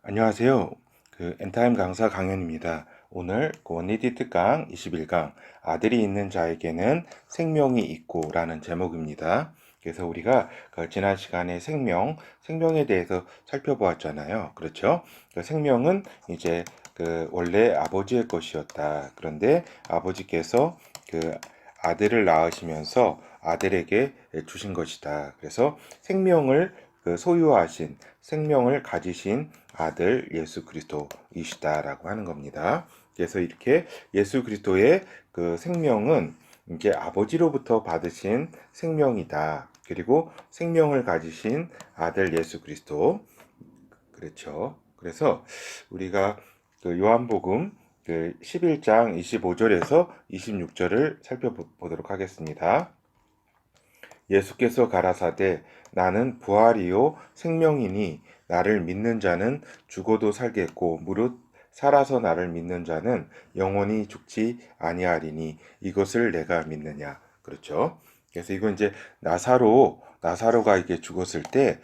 안녕하세요. 엔타임 강사 강현입니다. 오늘 원리디 특강 21강 아들이 있는 자에게는 생명이 있고 라는 제목입니다. 그래서 우리가 지난 시간에 생명에 대해서 살펴보았잖아요. 그렇죠? 생명은 이제 원래 아버지의 것이었다. 그런데 아버지께서 아들을 낳으시면서 아들에게 주신 것이다. 그래서 생명을 소유하신 생명을 가지신 아들 예수 그리스도이시다라고 하는 겁니다. 그래서 이렇게 예수 그리스도의 생명은 이제 아버지로부터 받으신 생명이다. 그리고 생명을 가지신 아들 예수 그리스도. 그렇죠. 그래서 우리가 요한복음 11장 25절에서 26절을 살펴보도록 하겠습니다. 예수께서 가라사대 나는 부활이요 생명이니 나를 믿는 자는 죽어도 살겠고 무릇 살아서 나를 믿는 자는 영원히 죽지 아니하리니 이것을 내가 믿느냐. 그렇죠. 그래서 이건 이제 나사로가 이게 죽었을 때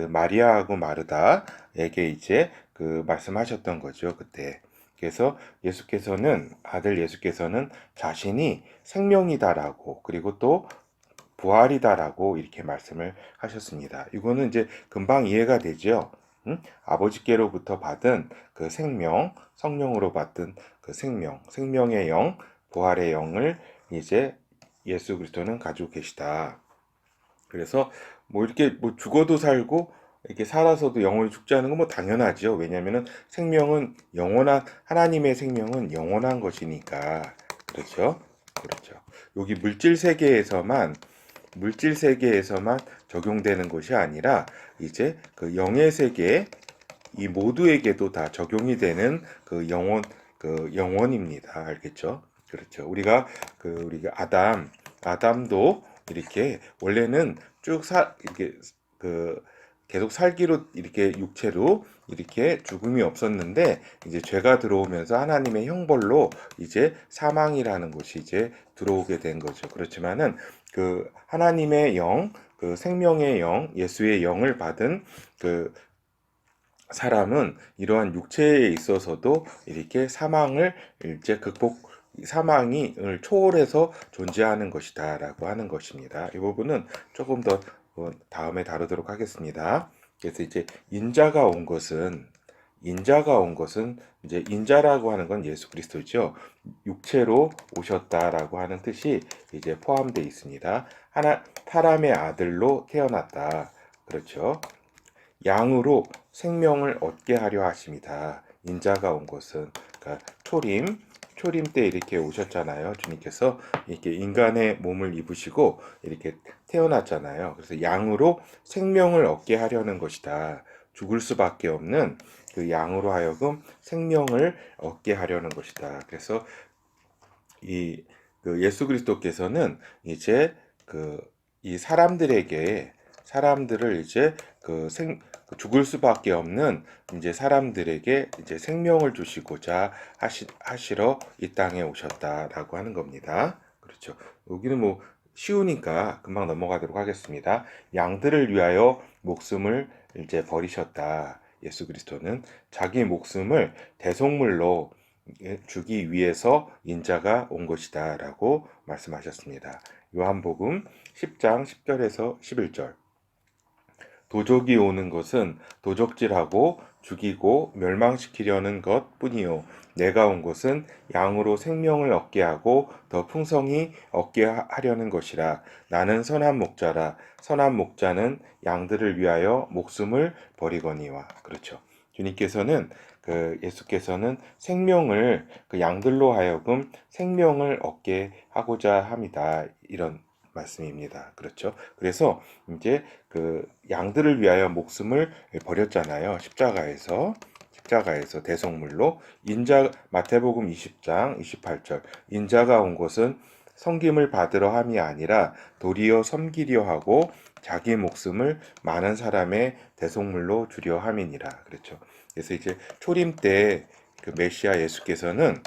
마리아하고 마르다에게 이제 말씀하셨던 거죠. 그때. 그래서 아들 예수께서는 자신이 생명이다라고 그리고 또 부활이다라고 이렇게 말씀을 하셨습니다. 이거는 이제 금방 이해가 되죠. 아버지께로부터 받은 성령으로 받은 생명의 영, 부활의 영을 이제 예수 그리스도는 가지고 계시다. 그래서 이렇게 죽어도 살고 이렇게 살아서도 영원히 죽지 않은 건 당연하죠. 왜냐하면은 하나님의 생명은 영원한 것이니까. 그렇죠? 그렇죠. 여기 물질 세계에서만 적용되는 것이 아니라 이제 영의 세계 이 모두에게도 다 적용이 되는 영원입니다. 알겠죠? 그렇죠. 우리가 아담도 이렇게 원래는 이렇게 계속 살기로 이렇게 육체로 이렇게 죽음이 없었는데 이제 죄가 들어오면서 하나님의 형벌로 이제 사망이라는 것이 이제 들어오게 된 거죠. 그렇지만은 하나님의 영, 생명의 영, 예수의 영을 받은 사람은 이러한 육체에 있어서도 이렇게 사망을 초월해서 존재하는 것이다라고 하는 것입니다. 이 부분은 조금 더 다음에 다루도록 하겠습니다. 그래서 이제 인자가 온 것은 이제 인자라고 하는 건 예수 그리스도죠. 육체로 오셨다라고 하는 뜻이 이제 포함되어 있습니다. 사람의 아들로 태어났다. 그렇죠. 양으로 생명을 얻게 하려 하십니다. 인자가 온 것은 그러니까 초림 때 이렇게 오셨잖아요. 주님께서 이렇게 인간의 몸을 입으시고 이렇게 태어났잖아요. 그래서 양으로 생명을 얻게 하려는 것이다. 죽을 수밖에 없는 양으로 하여금 생명을 얻게 하려는 것이다. 그래서 이 예수 그리스도께서는 이제 이 사람들을 이제 죽을 수밖에 없는 이제 사람들에게 이제 생명을 주시고자 하시러 이 땅에 오셨다라고 하는 겁니다. 그렇죠. 여기는 쉬우니까 금방 넘어가도록 하겠습니다. 양들을 위하여 목숨을 이제 버리셨다. 예수 그리스도는 자기 목숨을 대속물로 주기 위해서 인자가 온 것이다라고 말씀하셨습니다. 요한복음 10장 10절에서 11절. 도적이 오는 것은 도적질하고 죽이고 멸망시키려는 것뿐이요 내가 온 것은 양으로 생명을 얻게 하고 더 풍성히 얻게 하려는 것이라. 나는 선한 목자라. 선한 목자는 양들을 위하여 목숨을 버리거니와. 그렇죠. 예수께서는 생명을 양들로 하여금 생명을 얻게 하고자 합니다. 이런 말씀입니다. 그렇죠. 그래서 이제 양들을 위하여 목숨을 버렸잖아요. 십자가에서 대속물로 마태복음 20장 28절 인자가 온 것은 섬김을 받으러 함이 아니라 도리어 섬기려 하고 자기 목숨을 많은 사람의 대속물로 주려 함이니라. 그렇죠. 그래서 이제 초림 때 메시아 예수께서는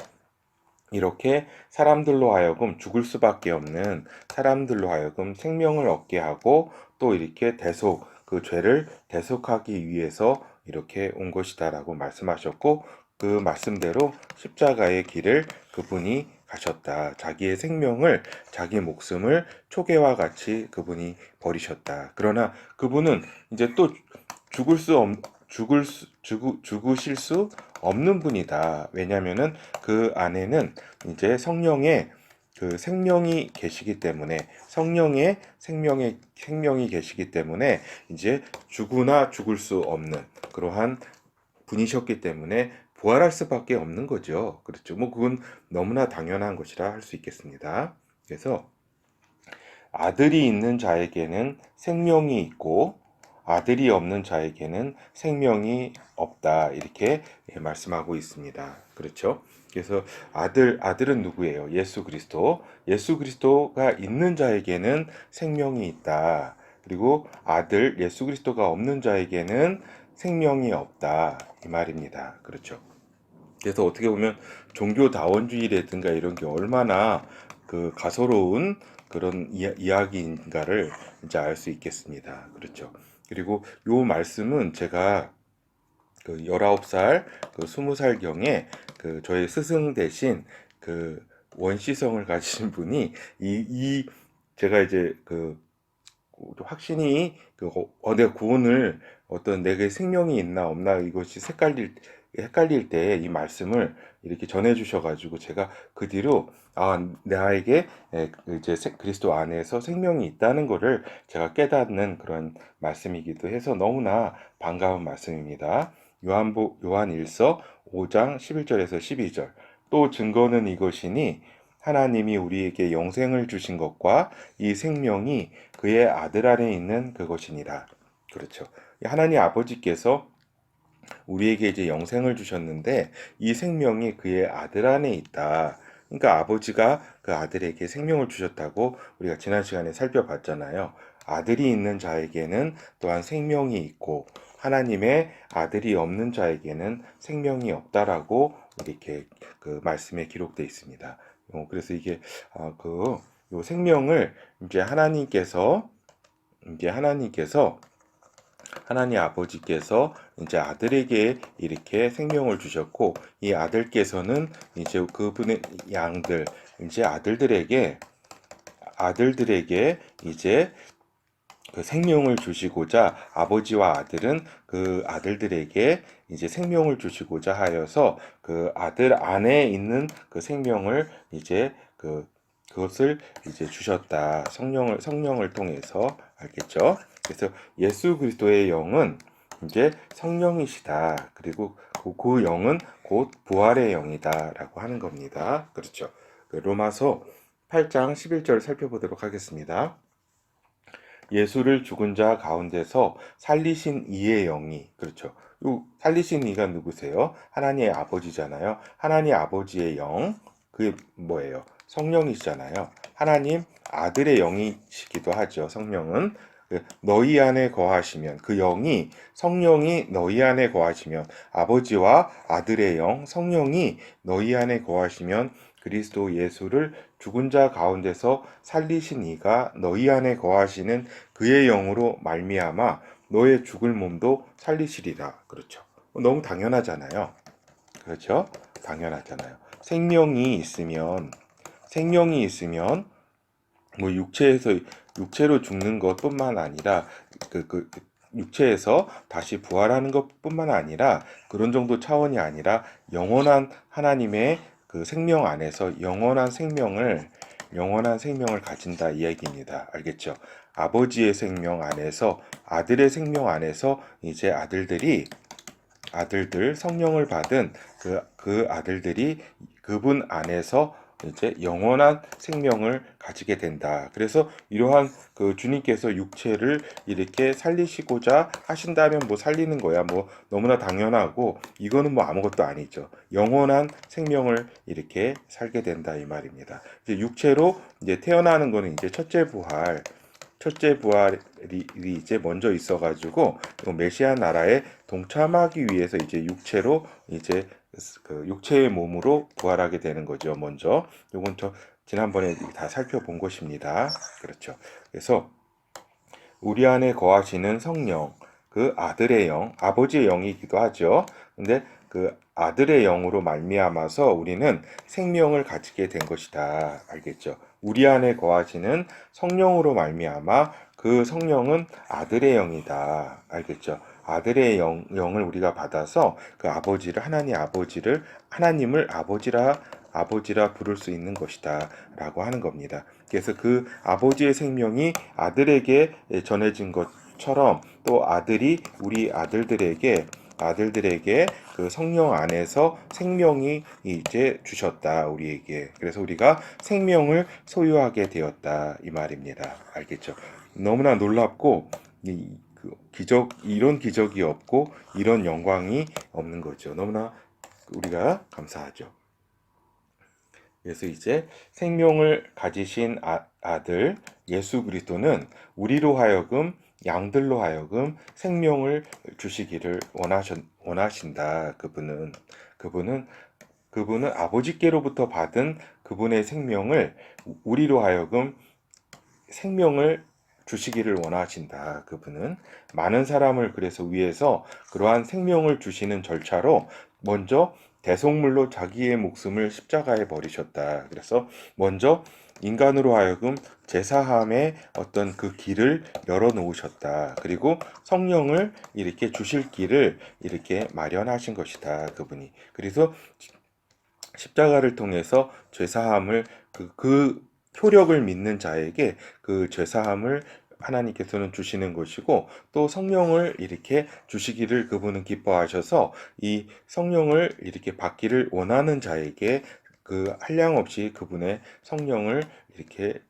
이렇게 사람들로 하여금 죽을 수밖에 없는 사람들로 하여금 생명을 얻게 하고 또 이렇게 그 죄를 대속하기 위해서 이렇게 온 것이다라고 말씀하셨고, 그 말씀대로 십자가의 길을 그분이 가셨다. 자기의 생명을, 자기 목숨을 초계와 같이 그분이 버리셨다. 그러나 그분은 이제 또 죽으실 수 없는 분이다. 왜냐하면은 그 안에는 이제 성령의 그 생명이 계시기 때문에, 성령의 생명이 계시기 때문에 이제 죽으나 죽을 수 없는 그러한 분이셨기 때문에 부활할 수밖에 없는 거죠. 그렇죠. 뭐 그건 너무나 당연한 것이라 할 수 있겠습니다. 그래서 아들이 있는 자에게는 생명이 있고 아들이 없는 자에게는 생명이 없다. 이렇게 말씀하고 있습니다. 그렇죠? 그래서 아들은 누구예요? 예수 그리스도. 예수 그리스도가 있는 자에게는 생명이 있다. 그리고 예수 그리스도가 없는 자에게는 생명이 없다. 이 말입니다. 그렇죠? 그래서 어떻게 보면 종교다원주의라든가 이런 게 얼마나 그 가소로운 그런 이야기인가를 이제 알 수 있겠습니다. 그렇죠. 그리고 요 말씀은 제가 그 19살, 그 20살경에 그 저의 스승 대신 그 원시성을 가지신 분이 제가 이제 그 확신이 내가 구원을 어떤 내게 생명이 있나 없나 이것이 헷갈릴 때 이 말씀을 이렇게 전해 주셔가지고 제가 그 뒤로 나에게 이제 그리스도 안에서 생명이 있다는 것을 제가 깨닫는 그런 말씀이기도 해서 너무나 반가운 말씀입니다. 요한 1서 5장 11절에서 12절. 또 증거는 이것이니 하나님이 우리에게 영생을 주신 것과 이 생명이 그의 아들 안에 있는 그것이니라. 그렇죠. 하나님 아버지께서 우리에게 이제 영생을 주셨는데 이 생명이 그의 아들 안에 있다. 그러니까 아버지가 그 아들에게 생명을 주셨다고 우리가 지난 시간에 살펴봤잖아요. 아들이 있는 자에게는 또한 생명이 있고 하나님의 아들이 없는 자에게는 생명이 없다라고 이렇게 그 말씀에 기록되어 있습니다. 그래서 이게 요 생명을 이제 하나님 아버지께서 이제 아들에게 이렇게 생명을 주셨고 이 아들께서는 이제 그분의 양들 이제 아들들에게 이제 그 생명을 주시고자 아버지와 아들은 그 아들들에게 이제 생명을 주시고자 하여서 그 아들 안에 있는 그 생명을 이제 그것을 이제 주셨다. 성령을 통해서 알겠죠? 그래서 예수 그리스도의 영은 이제 성령이시다. 그리고 그 영은 곧 부활의 영이다라고 하는 겁니다. 그렇죠? 로마서 8장 11절 살펴보도록 하겠습니다. 예수를 죽은 자 가운데서 살리신 이의 영이, 그렇죠. 요 살리신 이가 누구세요? 하나님의 아버지잖아요. 하나님 아버지의 영, 그게 뭐예요? 성령이시잖아요. 하나님 아들의 영이시기도 하죠. 성령은 너희 안에 거하시면 그 영이 성령이 너희 안에 거하시면 아버지와 아들의 영 성령이 너희 안에 거하시면 그리스도 예수를 죽은 자 가운데서 살리신 이가 너희 안에 거하시는 그의 영으로 말미암아 너의 죽을 몸도 살리시리라. 그렇죠. 너무 당연하잖아요. 그렇죠? 당연하잖아요. 생명이 있으면 뭐 육체로 죽는 것뿐만 아니라 그 육체에서 다시 부활하는 것뿐만 아니라 그런 정도 차원이 아니라 영원한 하나님의 그 생명 안에서 영원한 생명을 가진다 이 얘기입니다. 알겠죠? 아버지의 생명 안에서 아들의 생명 안에서 이제 아들들 성령을 받은 그 아들들이 그분 안에서 이제 영원한 생명을 가지게 된다. 그래서 이러한 그 주님께서 육체를 이렇게 살리시고자 하신다면 뭐 살리는 거야. 뭐 너무나 당연하고 이거는 뭐 아무것도 아니죠. 영원한 생명을 이렇게 살게 된다 이 말입니다. 이제 육체로 이제 태어나는 거는 이제 첫째 부활이 이제 먼저 있어가지고 메시아 나라에 동참하기 위해서 이제 육체로 이제 그 육체의 몸으로 부활하게 되는 거죠. 먼저 요건 저 지난번에 다 살펴본 것입니다. 그렇죠. 그래서 우리 안에 거하시는 성령, 그 아들의 영, 아버지의 영이기도 하죠. 근데 그 아들의 영으로 말미암아서 우리는 생명을 가지게 된 것이다. 알겠죠? 우리 안에 거하시는 성령으로 말미암아 그 성령은 아들의 영이다. 알겠죠? 아들의 영을 우리가 받아서 그 아버지를 하나님을 아버지라 부를 수 있는 것이다 라고 하는 겁니다. 그래서 그 아버지의 생명이 아들에게 전해진 것처럼 또 아들이 우리 아들들에게 그 성령 안에서 생명이 이제 주셨다 우리에게. 그래서 우리가 생명을 소유하게 되었다 이 말입니다. 알겠죠? 너무나 놀랍고 이런 기적이 없고 이런 영광이 없는 거죠. 너무나 우리가 감사하죠. 그래서 이제 생명을 가지신 아들 예수 그리스도는 우리로 하여금 양들로 하여금 생명을 주시기를 원하신다. 그분은 아버지께로부터 받은 그분의 생명을 우리로 하여금 생명을 주시기를 원하신다. 그분은 많은 사람을 그래서 위해서 그러한 생명을 주시는 절차로 먼저 대속물로 자기의 목숨을 십자가에 버리셨다. 그래서 먼저 인간으로 하여금 제사함의 어떤 그 길을 열어 놓으셨다. 그리고 성령을 이렇게 주실 길을 이렇게 마련하신 것이다. 그분이. 그래서 십자가를 통해서 죄사함을 그 효력을 믿는 자에게 그 죄사함을 하나님께서는 주시는 것이고 또 성령을 이렇게 주시기를 그분은 기뻐하셔서 이 성령을 이렇게 받기를 원하는 자에게 그 한량없이 그분의 성령을 이렇게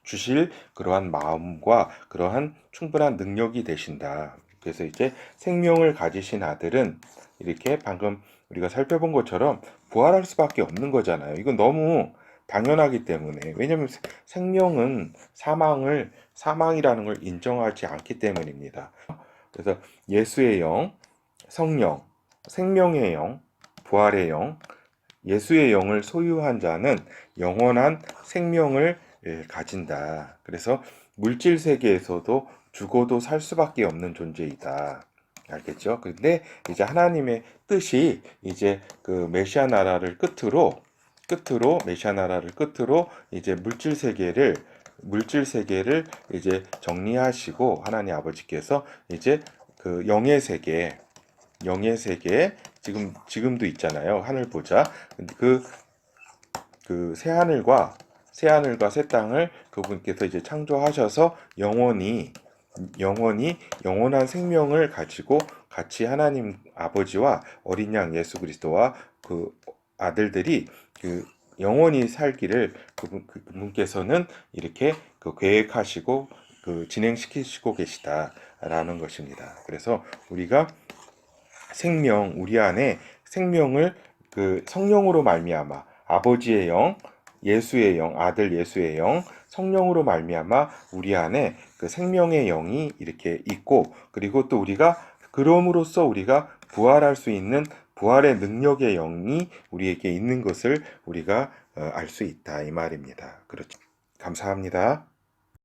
주실 그러한 마음과 그러한 충분한 능력이 되신다. 그래서 이제 생명을 가지신 아들은 이렇게 방금 우리가 살펴본 것처럼 부활할 수밖에 없는 거잖아요. 이건 너무 당연하기 때문에. 왜냐하면 생명은 사망이라는 걸 인정하지 않기 때문입니다. 그래서 예수의 영, 성령, 생명의 영, 부활의 영, 예수의 영을 소유한 자는 영원한 생명을 가진다. 그래서 물질 세계에서도 죽어도 살 수밖에 없는 존재이다. 알겠죠? 근데 이제 하나님의 뜻이 이제 그 메시아 나라를 끝으로 메시아 나라를 끝으로 이제 물질 세계를 이제 정리하시고 하나님 아버지께서 이제 그 영의 세계 지금도 있잖아요. 하늘 보자. 그 새 하늘과 새 땅을 그분께서 이제 창조하셔서 영원한 생명을 가지고 같이 하나님 아버지와 어린 양 예수 그리스도와 그 아들들이 그 영원히 살기를 그분께서는 이렇게 그 계획하시고 그 진행시키시고 계시다라는 것입니다. 그래서 우리가 우리 안에 생명을 그 성령으로 말미암아 아버지의 영, 예수의 영, 아들 예수의 영, 성령으로 말미암아 우리 안에 그 생명의 영이 이렇게 있고 그리고 또 그럼으로써 우리가 부활할 수 있는 부활의 능력의 영이 우리에게 있는 것을 우리가 알 수 있다 이 말입니다. 그렇죠. 감사합니다.